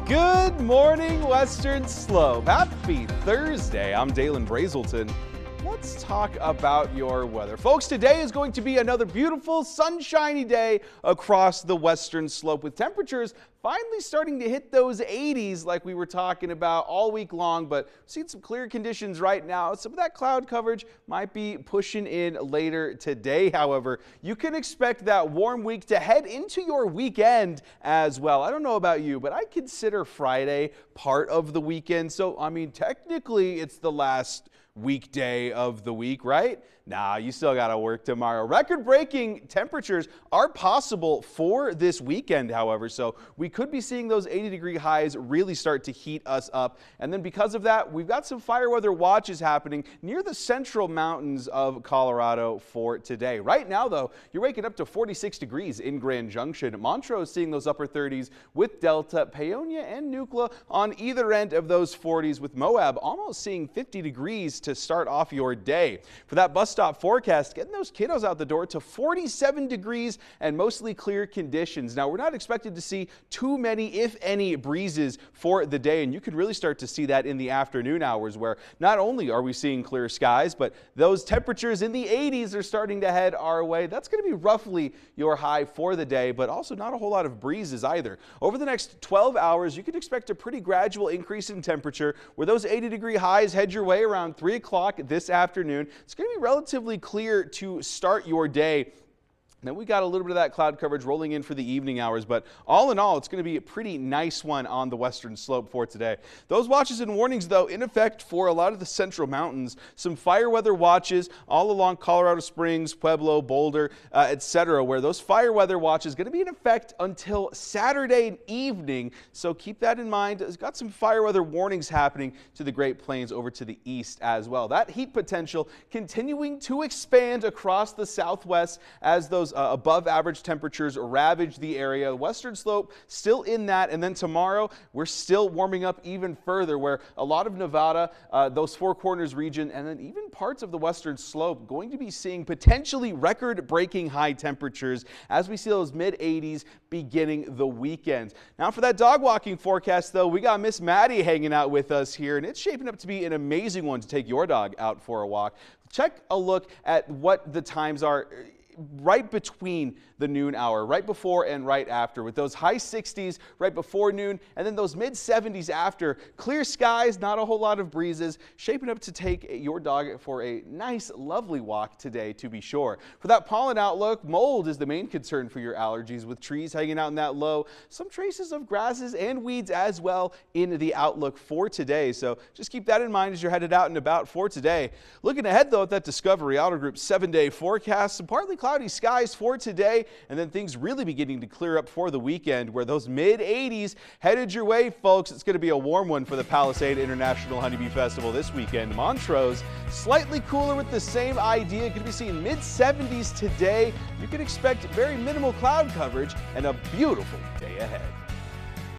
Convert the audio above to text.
Good morning, Western Slope. Happy Thursday. I'm Dalen Brazelton. Let's talk about your weather. Folks, today is going to be another beautiful, sunshiny day across the Western Slope with temperatures finally starting to hit those 80s like we were talking about all week long, but we've seen some clear conditions right now. Some of that cloud coverage might be pushing in later today. However, you can expect that warm week to head into your weekend as well. I don't know about you, but I consider Friday part of the weekend. So, I mean, technically it's the last weekday of the week, right? Nah, you still got to work tomorrow. Record-breaking temperatures are possible for this weekend, however, so we could be seeing those 80-degree highs really start to heat us up. And then because of that, we've got some fire weather watches happening near the central mountains of Colorado for today. Right now, though, you're waking up to 46 degrees in Grand Junction. Montrose seeing those upper 30s with Delta, Paonia, and Nucla on either end of those 40s, with Moab almost seeing 50 degrees to start off your day. For that bus stop forecast, getting those kiddos out the door to 47 degrees and mostly clear conditions. Now, we're not expected to see too many, if any, breezes for the day, and you can really start to see that in the afternoon hours, where not only are we seeing clear skies, but those temperatures in the 80s are starting to head our way. That's going to be roughly your high for the day, but also not a whole lot of breezes either. Over the next 12 hours, you can expect a pretty gradual increase in temperature, where those 80-degree highs head your way around 3 o'clock this afternoon. It's going to be relatively clear to start your day. Then we got a little bit of that cloud coverage rolling in for the evening hours, but all in all, it's going to be a pretty nice one on the Western Slope for today. Those watches and warnings, though, in effect for a lot of the central mountains. Some fire weather watches all along Colorado Springs, Pueblo, Boulder, etc., where those fire weather watches going to be in effect until Saturday evening. So keep that in mind. It's got some fire weather warnings happening to the Great Plains over to the east as well. That heat potential continuing to expand across the southwest as those above average temperatures ravage the area. Western Slope still in that, and then tomorrow we're still warming up even further, where a lot of Nevada, those Four Corners region, and then even parts of the Western Slope going to be seeing potentially record-breaking high temperatures as we see those mid-80s beginning the weekend. Now for that dog walking forecast, though, we got Miss Maddie hanging out with us here, and it's shaping up to be an amazing one to take your dog out for a walk. Check a look at what the times are right between the noon hour, right before and right after, with those high 60s right before noon and then those mid 70s after. Clear skies, not a whole lot of breezes, shaping up to take your dog for a nice, lovely walk today, to be sure. For that pollen outlook, mold is the main concern for your allergies, with trees hanging out in that low, some traces of grasses and weeds as well in the outlook for today. So just keep that in mind as you're headed out and about for today. Looking ahead, though, at that Discovery Auto Group 7-day forecast, some partly cloudy skies for today, and then things really beginning to clear up for the weekend, where those mid-80s headed your way, folks. It's going to be a warm one for the Palisade International Honeybee Festival this weekend. Montrose, slightly cooler with the same idea. Going to be seeing mid-70s today. You can expect very minimal cloud coverage and a beautiful day ahead.